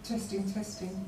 Testing, testing.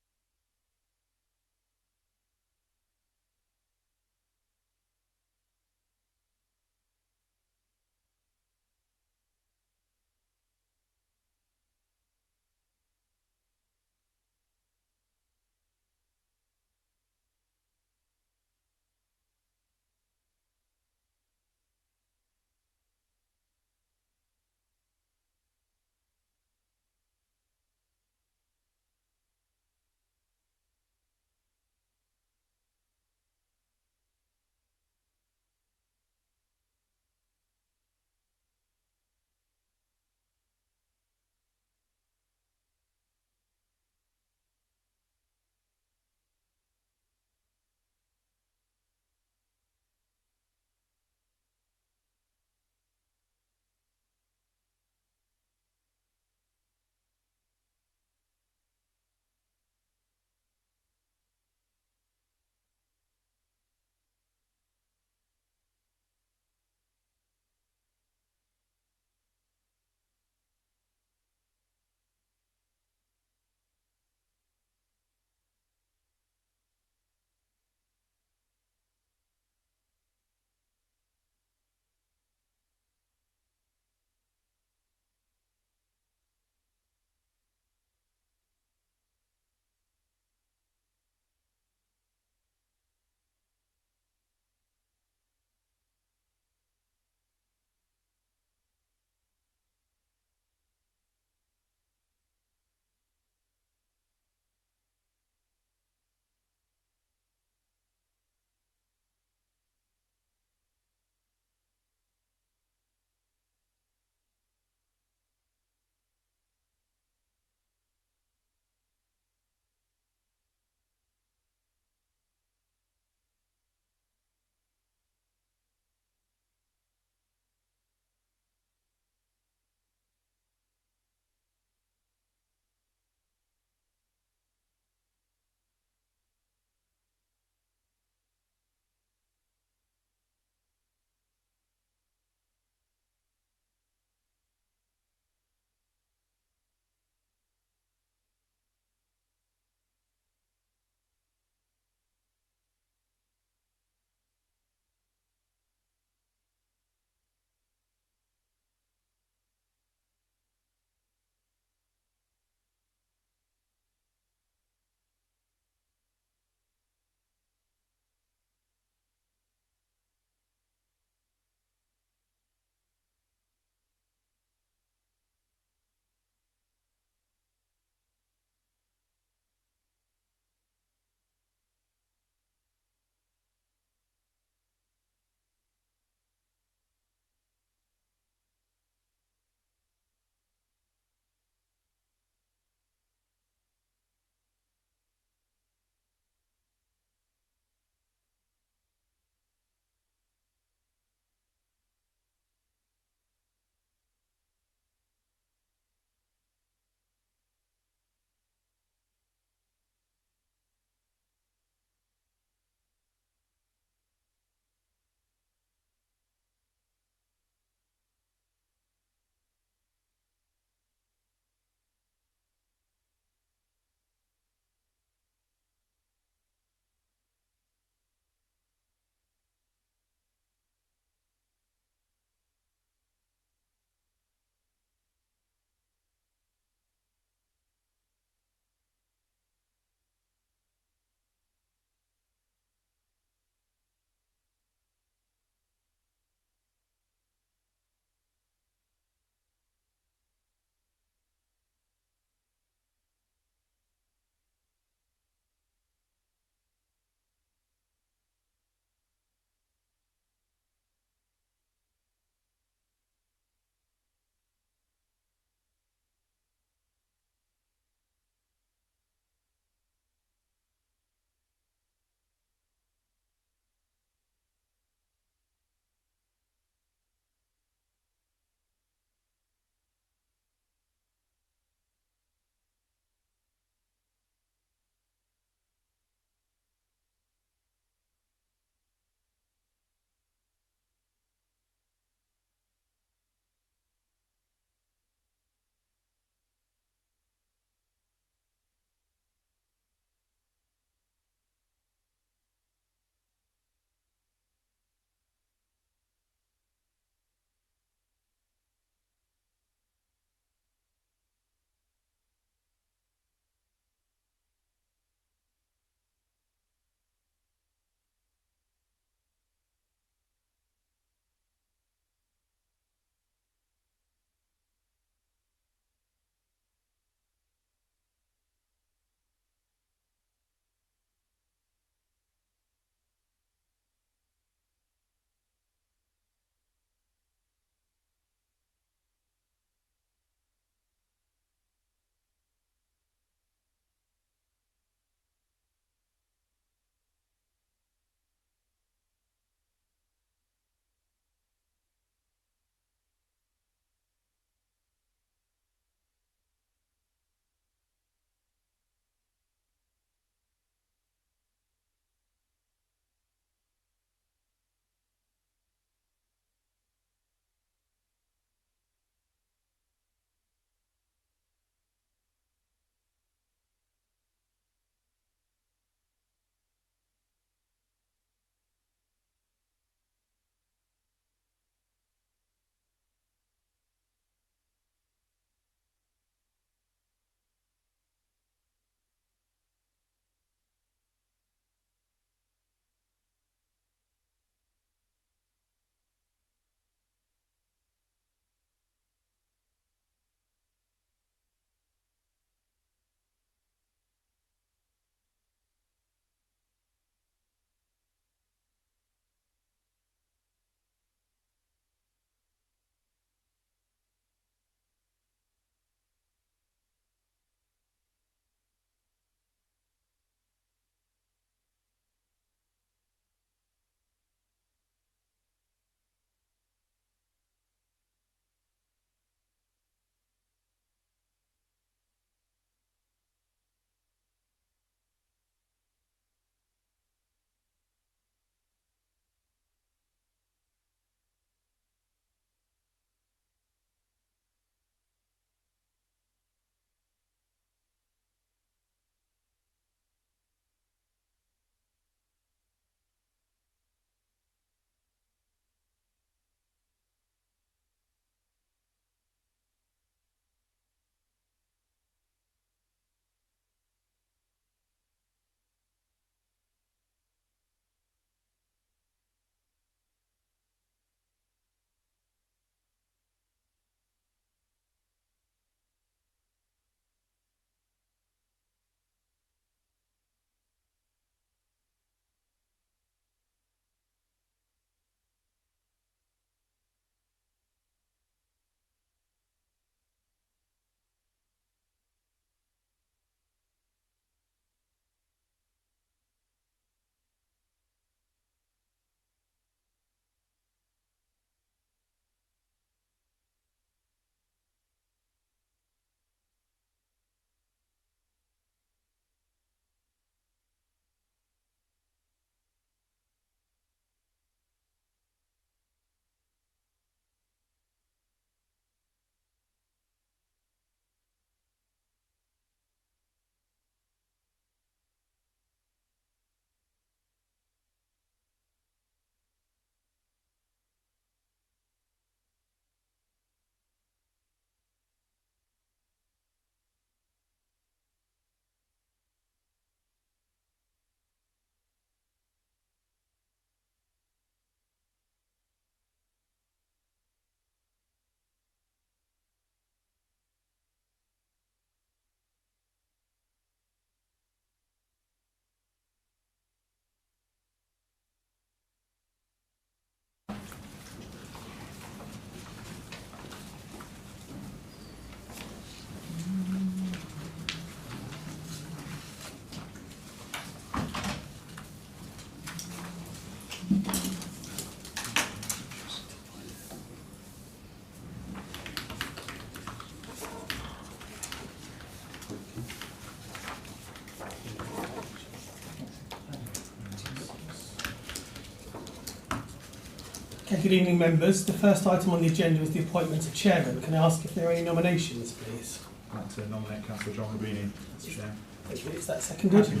Okay, good evening members. The first item on the agenda is the appointment of chairman. Can I ask if there are any nominations, please? I'd like to nominate Councillor John Greening as chair. Thank you. Is that seconded? Second.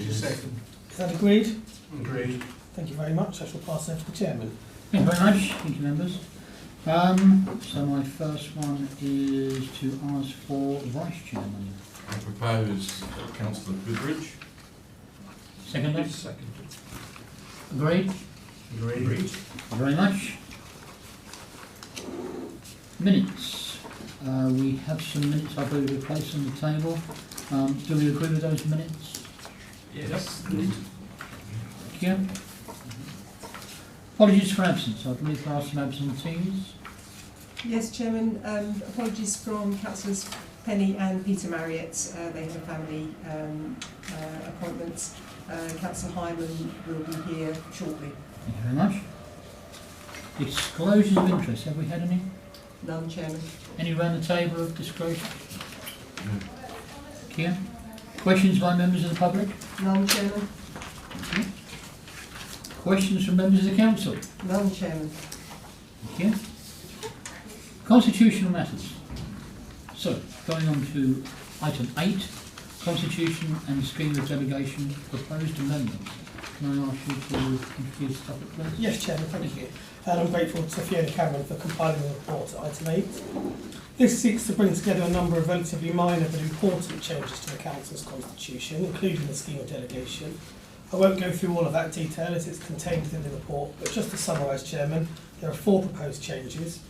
Is that agreed? Agreed. Thank you very much. I shall pass over to the chairman. Thank you very much. Thank you, members. So my first one is to ask for vice chairman. I propose Councillor Goodridge. Seconded? Second. Agreed? Agreed. Thank you very much. Minutes. We have some minutes I believe we placed on the table. Do we agree with those minutes? Yes. Thank you. Apologies for absence. I believe there are some absentees. Yes, Chairman. Apologies from Councillors Penny and Peter Marriott. They have family appointments. Councillor Hyman will be here shortly. Thank you very much. Disclosures of interest. Have we had any? None, Chairman. Any around the table of disclosure? No. Thank you. Questions by members of the public? None, Chairman. Thank you. Questions from members of the council? None, Chairman. Thank you. Constitutional matters. So, going on to item 8, Constitution and Scheme of Delegation Proposed Amendments. Can I ask you to introduce the topic, please? Yes, Chairman, thank you. And I'm grateful to Fiona Cameron for compiling the report at item 8. This seeks to bring together a number of relatively minor but important changes to the Council's constitution, including the scheme of delegation. I won't go through all of that detail as it's contained within the report, but just to summarise, Chairman, there are 4 proposed changes.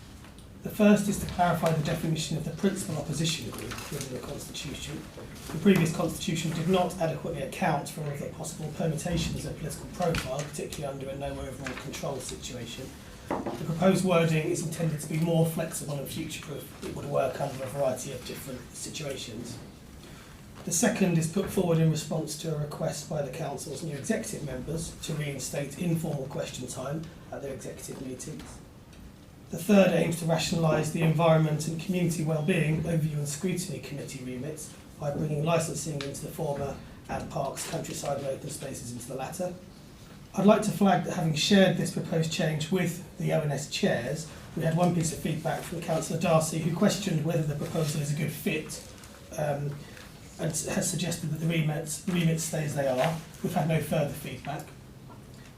The first is to clarify the definition of the principal opposition group within the Constitution. The previous Constitution did not adequately account for all of the possible permutations of political profile, particularly under a no overall control situation. The proposed wording is intended to be more flexible and future-proof. It would work under a variety of different situations. The second is put forward in response to a request by the Council's new executive members to reinstate informal question time at their executive meetings. The third aims to rationalise the Environment and Community Wellbeing Overview and Scrutiny Committee remits by bringing licensing into the former and parks, countryside and open spaces into the latter. I'd like to flag that having shared this proposed change with the ONS chairs, we had one piece of feedback from Councillor Darcy who questioned whether the proposal is a good fit and has suggested that the remits stay as they are. We've had no further feedback.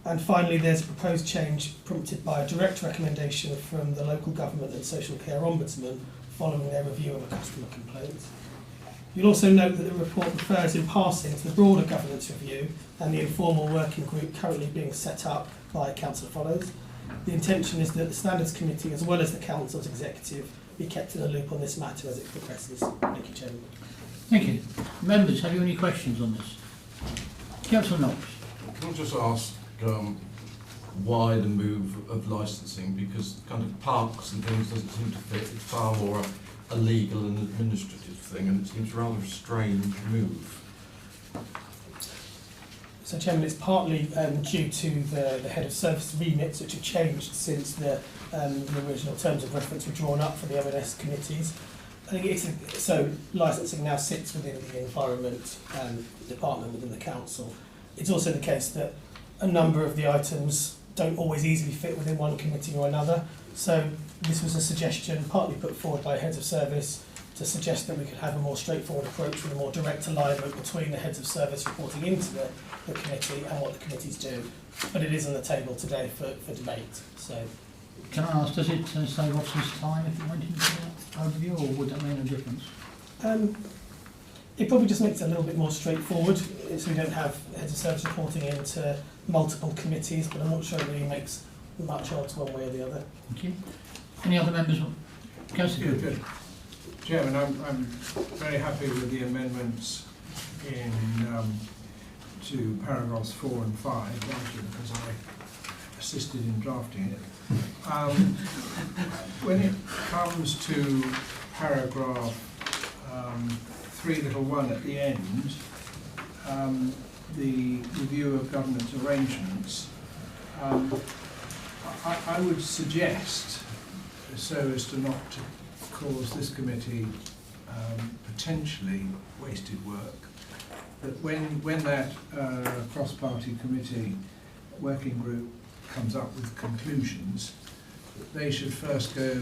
And finally, there's a proposed change prompted by a direct recommendation from the Local Government and Social Care Ombudsman following their review of a customer complaint. You'll also note that the report refers in passing to the broader governance review and the informal working group currently being set up by Council Follows. The intention is that the Standards Committee, as well as the Council's executive, be kept in the loop on this matter as it progresses. Thank you, Chairman. Thank you. Members, have you any questions on this? Councillor Knox. Can I just ask why the move of licensing? Because kind of parks and things doesn't seem to fit. It's far more a legal and administrative thing, and it seems rather a strange move. So, Chairman, it's partly due to the head of service remits which have changed since the original terms of reference were drawn up for the ONS committees. I think so licensing now sits within the Environment Department within the Council. It's also the case that a number of the items don't always easily fit within one committee or another. So this was a suggestion partly put forward by heads of service to suggest that we could have a more straightforward approach with a more direct alignment between the heads of service reporting into the committee and what the committees do. But it is on the table today for debate. So, Can I ask, does it save officers time if it went into that overview, or would that make a difference? It probably just makes it a little bit more straightforward, so we don't have heads of service reporting into multiple committees, but I'm not sure it really makes much odds one way or the other. Thank you. Any other members? Councillor Good. Chairman, I'm very happy with the amendments in to paragraphs 4 and 5, largely because I assisted in drafting it. When it comes to paragraph 3(1) at the end, the review of government arrangements, I would suggest, so as to not to cause this committee potentially wasted work, that when that cross-party committee working group comes up with conclusions, they should first go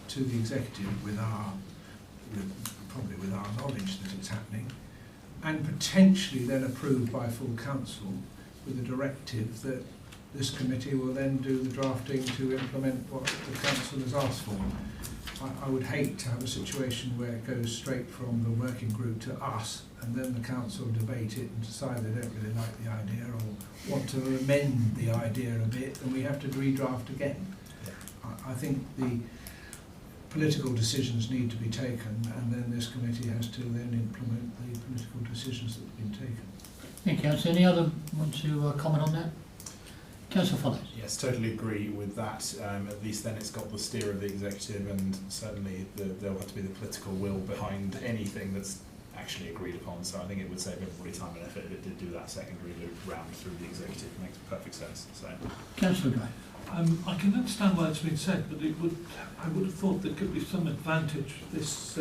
to the executive probably with our knowledge that it's happening, and potentially then approved by full council with a directive that this committee will then do the drafting to implement what the council has asked for. I would hate to have a situation where it goes straight from the working group to us, and then the council debate it and decide they don't really like the idea or want to amend the idea a bit, and we have to redraft again. I think the political decisions need to be taken, and then this committee has to then implement the political decisions that have been taken. Thank you, Councillor. Any other want to comment on that? Councillor Follows. Yes, totally agree with that. At least then it's got the steer of the executive, and certainly there'll have to be the political will behind anything that's actually agreed upon. So I think it would save everybody time and effort if it did do that secondary loop round through the executive. It makes perfect sense. So, Councillor Gray. I can understand why it's been said, but I would have thought there could be some advantage this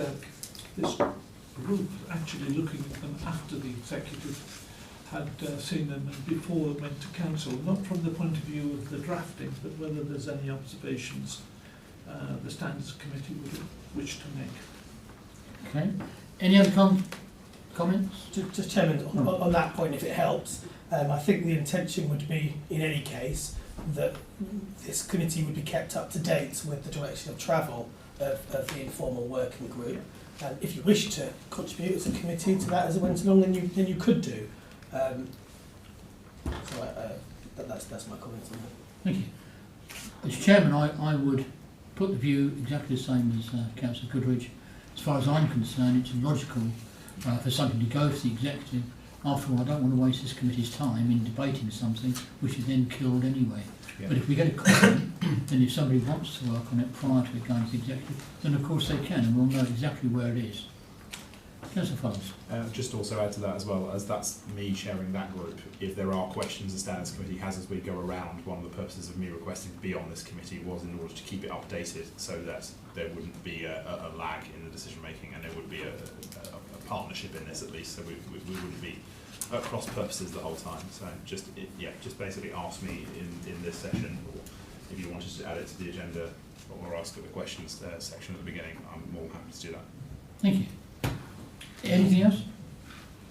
group actually looking at them after the executive had seen them and before it went to council, not from the point of view of the drafting, but whether there's any observations the Standards Committee would wish to make. Okay. Any other comments? Just Chairman, on that point, if it helps, I think the intention would be, in any case, that this committee would be kept up to date with the direction of travel of the informal working group. And if you wish to contribute as a committee to that as it went along, then you could do. That's my comments on that. Thank you. As Chairman, I would put the view exactly the same as Councillor Goodridge. As far as I'm concerned, it's logical for something to go to the executive. After all, I don't want to waste this committee's time in debating something which is then killed anyway. yeah. But if we get a copy, then if somebody wants to work on it prior to it going to the executive, then of course they can, and we'll know exactly where it is. Councillor Follows. Just also add to that as well, as that's me chairing that group, if there are questions the Standards Committee has as we go around, one of the purposes of me requesting to be on this committee was in order to keep it updated so that there wouldn't be a lag in the decision making, and there would be a partnership in this at least, so we wouldn't be at cross purposes the whole time. So just basically ask me in this session, or if you wanted to add it to the agenda or ask at the questions section at the beginning, I'm more than happy to do that. Thank you. Anything else?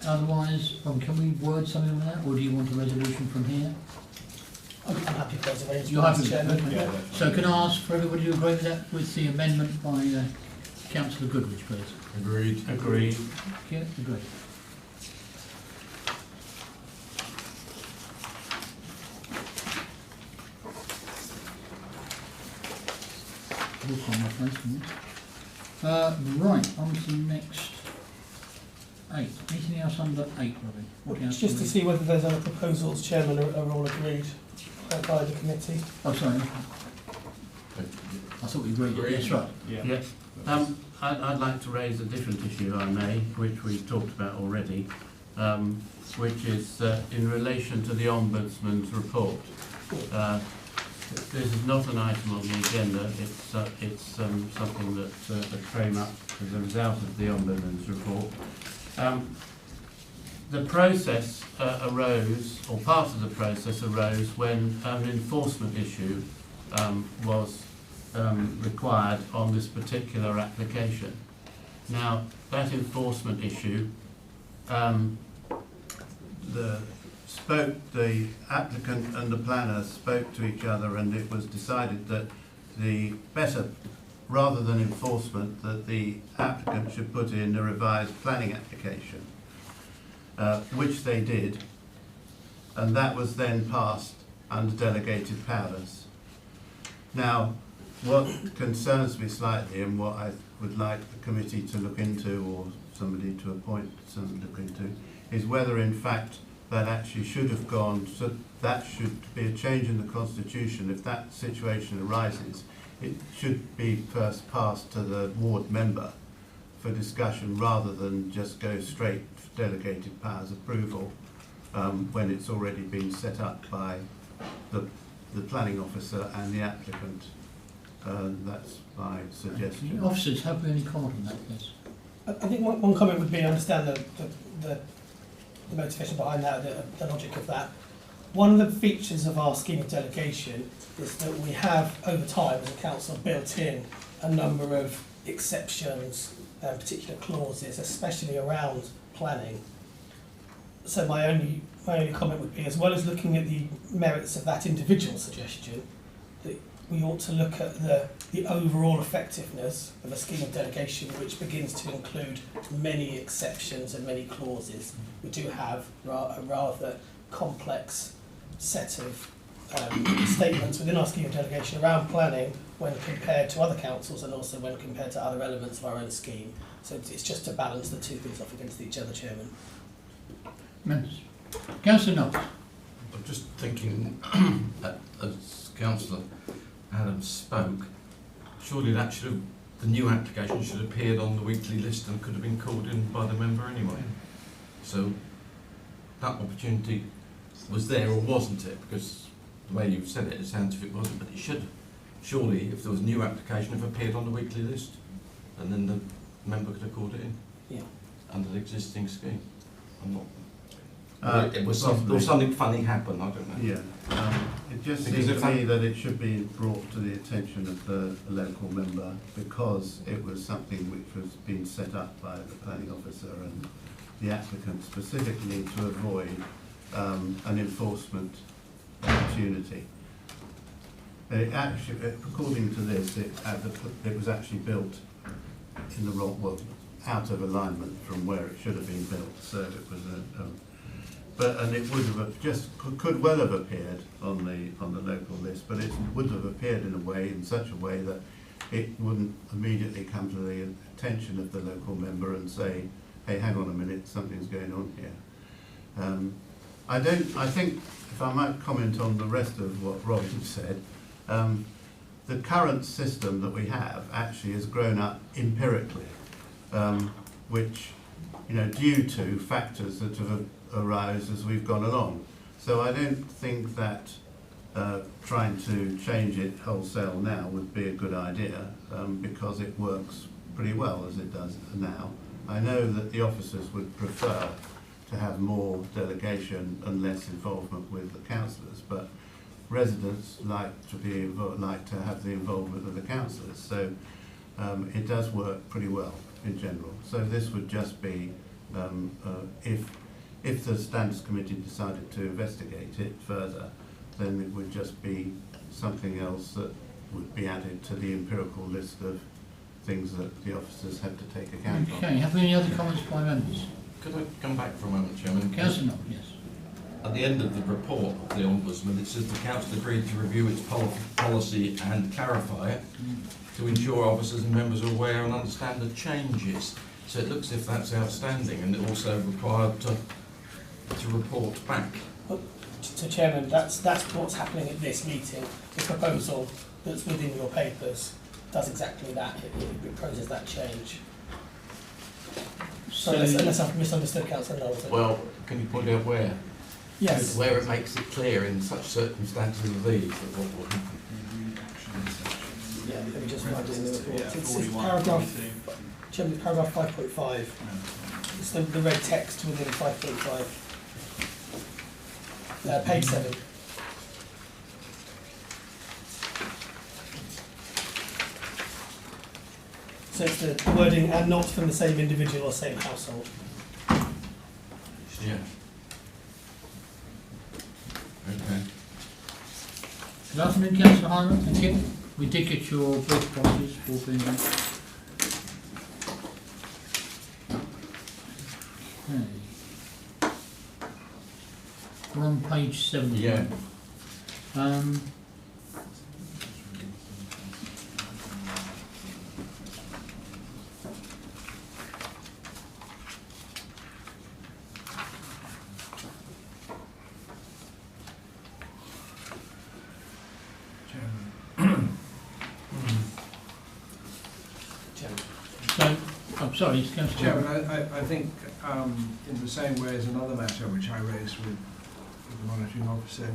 Otherwise, can we word something on that, or do you want a resolution from here? I'm happy with those arrangements. You're happy with Chairman. that? Yeah, So can I ask for everybody to agree with that, with the amendment by Councillor Goodridge, please? Agreed. Agreed. Yeah, agreed. Also on my place, isn't it? Right, on to the next 8. Anything else under 8, Robin? What else Just do to we- see whether those other proposals, Chairman, are all agreed by the committee. Oh, sorry. I thought we agreed. Agreed. Yes, right. Yeah. I'd like to raise a different issue, if I may, which we've talked about already, which is in relation to the Ombudsman's report. This is not an item on the agenda, it's something that came up as a result of the Ombudsman's report. The process arose, or part of the process arose, when an enforcement issue was required on this particular application. Now, that enforcement issue, the applicant and the planner spoke to each other, and it was decided that rather than enforcement, that the applicant should put in a revised planning application, which they did, and that was then passed under delegated powers. Now, what concerns me slightly, and what I would like the committee to look into, or somebody to appoint to look into, is whether in fact that actually should have gone, so that should be a change in the constitution. If that situation arises, it should be first passed to the ward member for discussion, rather than just go straight for delegated powers approval when it's already been set up by the planning officer and the applicant. That's my suggestion. Officers, have we any comment on that, please? I think one comment would be, I understand the motivation behind that, the logic of that. One of the features of our scheme of delegation is that we have, over time, as a council, built in a number of exceptions and particular clauses, especially around planning. So my only comment would be, as well as looking at the merits of that individual suggestion, that we ought to look at the overall effectiveness of a scheme of delegation which begins to include many exceptions and many clauses. We do have a rather complex set of statements within our scheme of delegation around planning when compared to other councils and also when compared to other elements of our own scheme. So it's just to balance the two things off against each other, Chairman. Members. Councillor Knox. I'm just thinking, as Councillor Adams spoke, surely that should have, the new application should have appeared on the weekly list and could have been called in by the member anyway. So that opportunity was there, or wasn't it? Because the way you've said it, it sounds as if it wasn't, but it should. Surely, if there was a new application, have appeared on the weekly list, and then the member could have called it in. Yeah. Under the existing scheme. I'm not. Possibly. Or something funny happened, I don't know. Yeah, it just Because seems if to me that- that it should be brought to the attention of the local member because it was something which was being set up by the planning officer and the applicant specifically to avoid an enforcement opportunity. It actually, according to this, it was actually built in the wrong, well, out of alignment from where it should have been built. So it was and it would have could well have appeared on the local list, but it would have appeared in such a way that it wouldn't immediately come to the attention of the local member and say, hey, hang on a minute, something's going on here. I think, if I might comment on the rest of what Robin said, the current system that we have actually has grown up empirically, which, due to factors that have arose as we've gone along. So I don't think that trying to change it wholesale now would be a good idea, because it works pretty well as it does now. I know that the officers would prefer to have more delegation and less involvement with the councillors, but residents like to have the involvement of the councillors. So it does work pretty well in general. So this would just be if the Standards Committee decided to investigate it further, then it would just be something else that would be added to the empirical list of things that the officers have to take account of. Okay, have we any other comments by members? Could I come back for a moment, Chairman? Councillor Knox, yes. At the end of the report of the Ombudsman, it says the Council agreed to review its policy and clarify it to ensure officers and members are aware and understand the changes. So it looks as if that's outstanding, and it also required to report back. So Chairman, that's what's happening at this meeting. The proposal that's within your papers does exactly that. It proposes that change. So unless I've misunderstood Councillor Knowles. Well, can you point out where? Yes. Where it makes it clear in such circumstances as these that what will happen. Yeah, let me just write it in the report. It's paragraph, Chairman, paragraph 5.5. It's the red text within 5.5. Page 7. So it's the wording, and not from the same individual or same household. Yeah. Okay. Good afternoon, Councillor Hyman. Thank you. We did get your brief apologies for being late. Okay. We're on page 7. Yeah. I'm sorry, Councillor. Chairman, I think in the same way as another matter which I raised with the monitoring officer,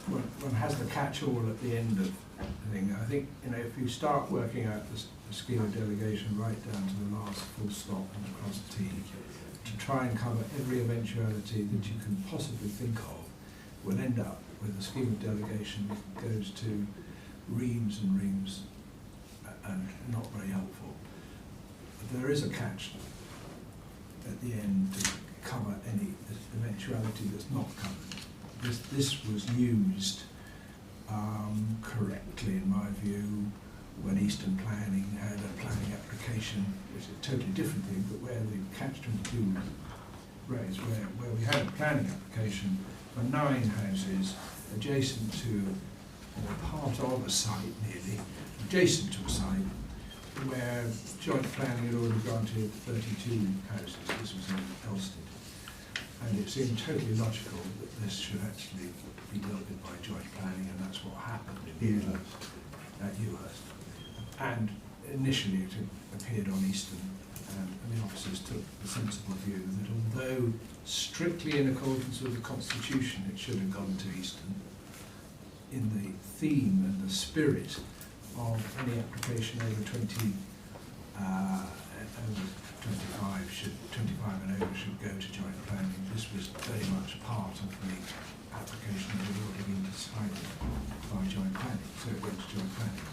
one has the catch-all at the end of the thing. I think, if you start working out the scheme of delegation right down to the last full stop and across T, to try and cover every eventuality that you can possibly think of, will end up with a scheme of delegation that goes to reams and reams and not very helpful. But there is a catch at the end to cover any eventuality that's not covered. This was used correctly, in my view, when Eastern Planning had a planning application, which is a totally different thing, but where the catch-22 was raised, where we had a planning application for 9 houses adjacent to, or part of a site nearly, adjacent to a site, where joint planning had already granted 32 houses. This was in Elsted. And it seemed totally logical that this should actually be dealt with by joint planning, and that's what happened in at Ewhurst. And initially it appeared on Eastern, and the officers took the sensible view that although strictly in accordance with the Constitution it should have gone to Eastern, in the theme and the spirit of any application over 25 and over should go to joint planning. This was very much part of the application that had already been decided by joint planning, so it went to joint planning.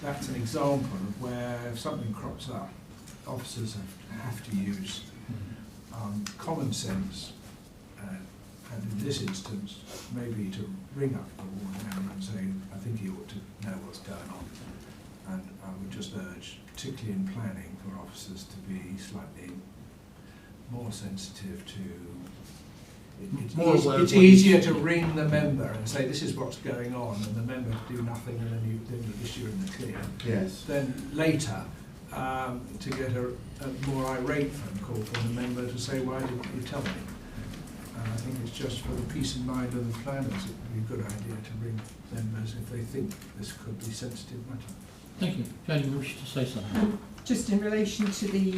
That's an example of where if something crops up, officers have to use common sense, and in this instance, maybe to ring up the ward member and say, I think he ought to know what's going on. And I would just urge, particularly in planning, for officers to be slightly more sensitive to. It's easier to ring the member and say this is what's going on, and the member to do nothing, and then at least you're in the clear. Yes. Then later, to get a more irate phone call from the member to say, why didn't you tell me? And I think it's just for the peace of mind of the planners, it would be a good idea to ring members if they think this could be a sensitive matter. Thank you. Jane, you wish to say something? Just in relation to the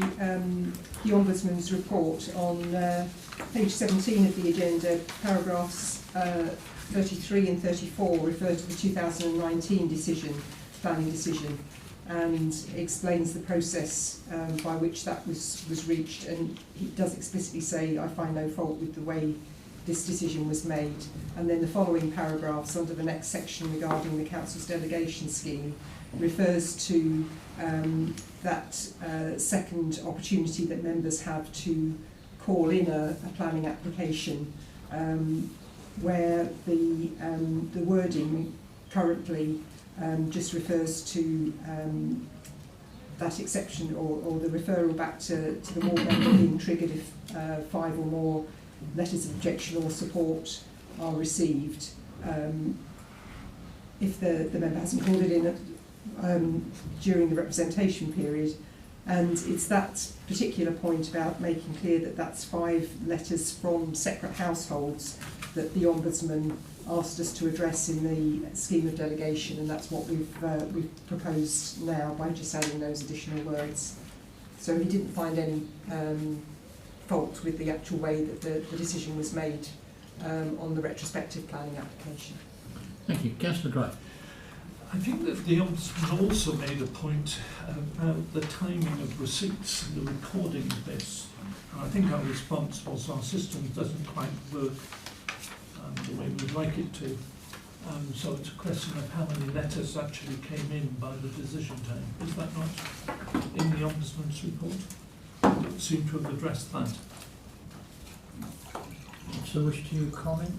Ombudsman's report on page 17 of the agenda, paragraphs 33 and 34 refer to the 2019 planning decision, and explains the process by which that was reached, and he does explicitly say, I find no fault with the way this decision was made. And then the following paragraphs under the next section regarding the council's delegation scheme refers to that second opportunity that members have to call in a planning application, where the wording currently just refers to that exception or the referral back to the ward member being triggered if 5 or more letters of objection or support are received. If the member hasn't called it in during the representation period, and it's that particular point about making clear that that's 5 letters from separate households that the Ombudsman asked us to address in the scheme of delegation, and that's what we've proposed now by just adding those additional words. So he didn't find any fault with the actual way that the decision was made on the retrospective planning application. Thank you. Councillor Gray. I think that the Ombudsman also made a point about the timing of receipts and the recording of this. And I think our response was our system doesn't quite work the way we'd like it to. So it's a question of how many letters actually came in by the decision time. Is that not in the Ombudsman's report? It seemed to have addressed that. So wish to comment?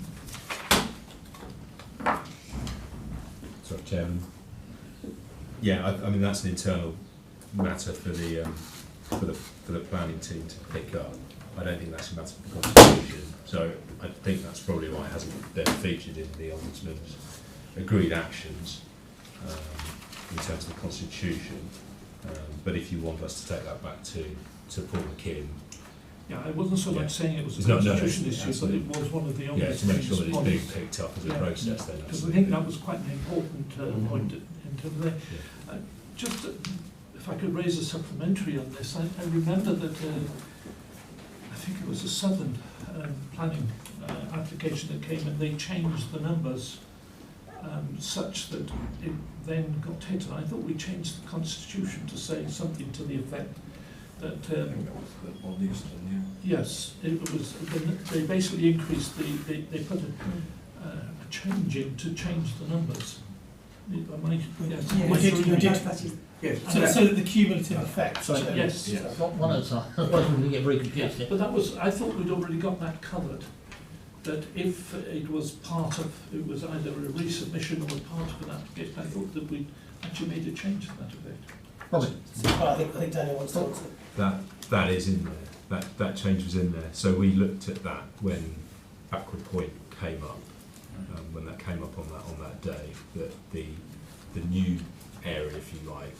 Sorry, Chairman. Yeah, I mean that's an internal matter for the planning team to pick up. I don't think that's a matter for the Constitution. So I think that's probably why it hasn't been featured in the Ombudsman's agreed actions in terms of the Constitution. But if you want us to take that back to Paul McKim. Yeah, I wasn't so much saying it was a No, constitution issue, absolutely. but it was one of the Yeah, to make sure that it's being points. picked up as a process then. Because I think that was quite an important point in terms of that. Yeah. Just if I could raise a supplementary on this, I remember that I think it was a Southern planning application that came, and they changed the numbers such that it then got hit. And I thought we changed the Constitution to say something to the effect that I think that was on Eastern, yeah. yes, it was. They basically increased they put changing to change the numbers. Am I, yes. Yeah, We did. that is, Yes, So that the cumulative effect. So, yes. One at a time, otherwise we're going to get very confused here. But that was, I thought we'd already got that covered. That if it was part of, it was either a resubmission or part of an application, I thought that we actually made a change to that effect. Robin? Well, I think Daniel wants to answer. That is in there. That change was in there. So we looked at that when Backward Point came up, when that came up on that day, that the new area, if you like,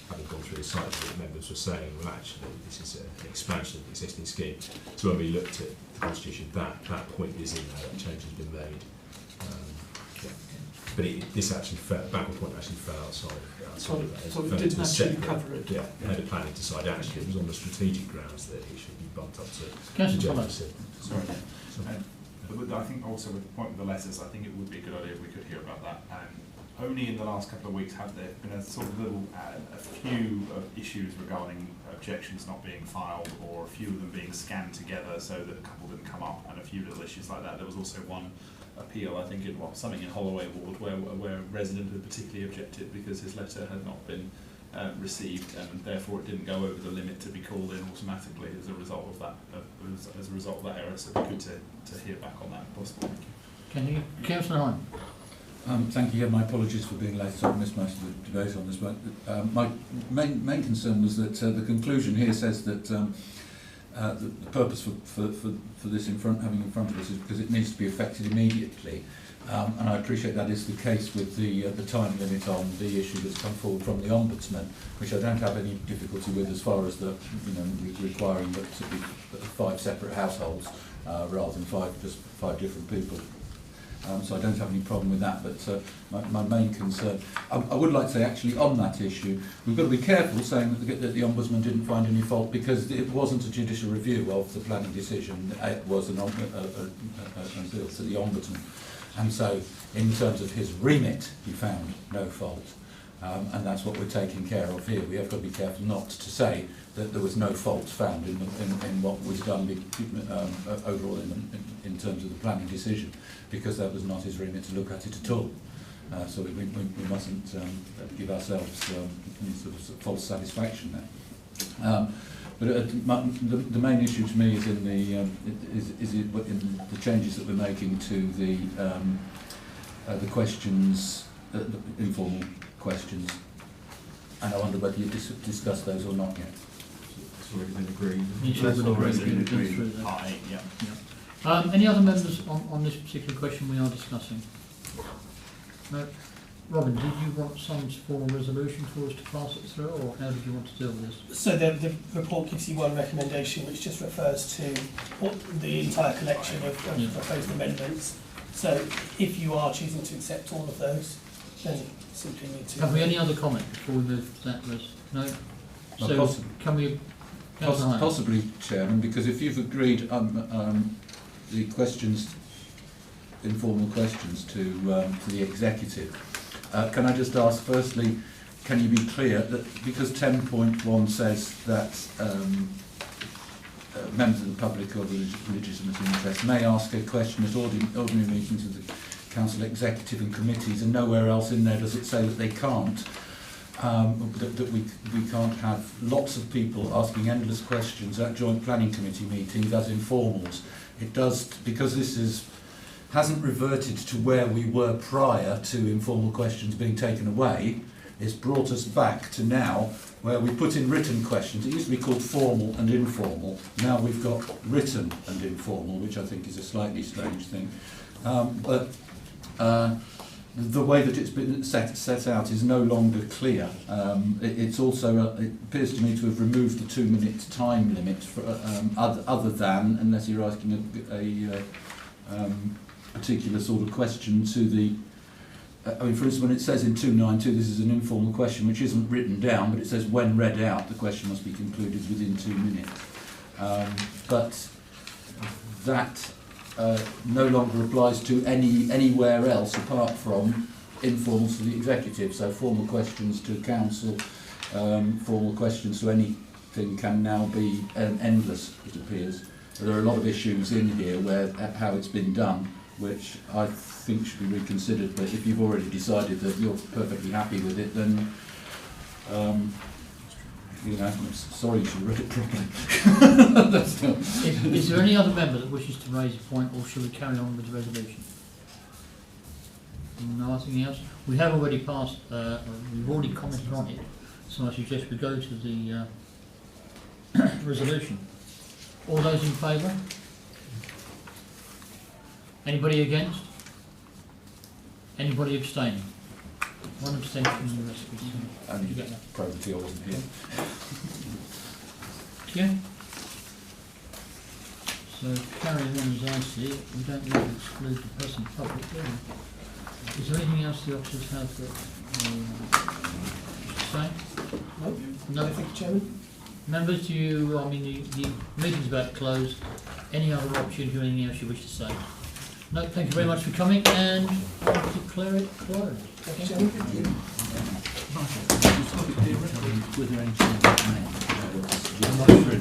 having gone through the site visit, members were saying, well, actually, this is an expansion of the existing scheme. So when we looked at the constitution, that point is in there. That change has been made. Yeah. But this actually Backward Point actually fell outside So of that. it fell didn't into a actually separate- cover it. Yeah, the head of planning decided actually it was on the strategic grounds that it should be bumped up to Councillor general Thomas. city. Sorry. But I think also with the point with the letters, I think it would be a good idea if we could hear about that. Only in the last couple of weeks have there been a sort of little, a few issues regarding objections not being filed, or a few of them being scanned together so that a couple didn't come up, and a few little issues like that. There was also one appeal, I think, in something in Holloway Ward where a resident had particularly objected because his letter had not been received, and therefore it didn't go over the limit to be called in automatically as a result of that. As a result of that error, so it'd be good to hear back on that if possible. Can you, Councillor Hine? Thank you. My apologies for being late. I missed most of the debate on this. But my main concern was that the conclusion here says that the purpose for this having in front of us is because it needs to be effected immediately. And I appreciate that is the case with the time limit on the issue that's come forward from the Ombudsman, which I don't have any difficulty with as far as the requiring that to be 5 separate households rather than just five different people. So I don't have any problem with that, but my main concern, I would like to say actually on that issue, we've got to be careful saying that the Ombudsman didn't find any fault, because it wasn't a judicial review of the planning decision, it was an appeal to the Ombudsman. And so in terms of his remit, he found no fault. And that's what we're taking care of here. We have got to be careful not to say that there was no fault found in what was done overall in terms of the planning decision, because that was not his remit to look at it at all. So we mustn't give ourselves any sort of false satisfaction there. But the main issue to me is in the changes that we're making to the questions, the informal questions, and I wonder whether you discussed those or not yet. It's already been agreed. That's already been agreed. Any other members on this particular question we are discussing? No. Robin, did you want some formal resolution for us to pass it through, or how did you want to deal with this? So the report gives you one recommendation, which just refers to the entire collection of proposed amendments. So if you are choosing to accept all of those, then simply need to... Have we any other comment before we move to that list? No? So possibly. Can we... Possibly, Chairman, because if you've agreed the questions, informal questions to the executive, can I just ask firstly, can you be clear that because 10.1 says that members of the public or the legitimate interest may ask a question at ordinary meetings of the council executive and committees, and nowhere else in there does it say that they can't, that we can't have lots of people asking endless questions at joint planning committee meetings as informals. It does, because this hasn't reverted to where we were prior to informal questions being taken away. It's brought us back to now where we put in written questions. It used to be called formal and informal. Now we've got written and informal, which I think is a slightly strange thing. But the way that it's been set out is no longer clear. It's also, it appears to me to have removed the 2-minute time limit for, other than, unless you're asking a particular sort of question to the, I mean, for instance, when it says in 292 this is an informal question which isn't written down, but it says when read out the question must be concluded within 2 minutes. But that no longer applies to anywhere else apart from informals to the executive. So formal questions to council, formal questions to anything can now be endless, it appears. There are a lot of issues in here where how it's been done which I think should be reconsidered, but if you've already decided that you're perfectly happy with it, then, you know, I'm sorry you should have read it properly. That's not- Is there any other member that wishes to raise a point, or shall we carry on with the resolution? Nothing else? We have already passed, we've already commented on it, so I suggest we go to the resolution. All those in favour? Anybody against? Anybody abstaining? One abstention and the rest of it. Only You get that? probably I wasn't here. Yeah. So carrying on as I see it, we don't need to exclude the person public hearing. Is there anything else the officers have that say? No? No. Thank you, Chairman. Members, do you, I mean, the meeting's about to close. Any other opportunity or anything else you wish to say? No, thank you very much for coming, and I declare it closed. Thank you, Chairman. Were there any changes made? I'm not sure.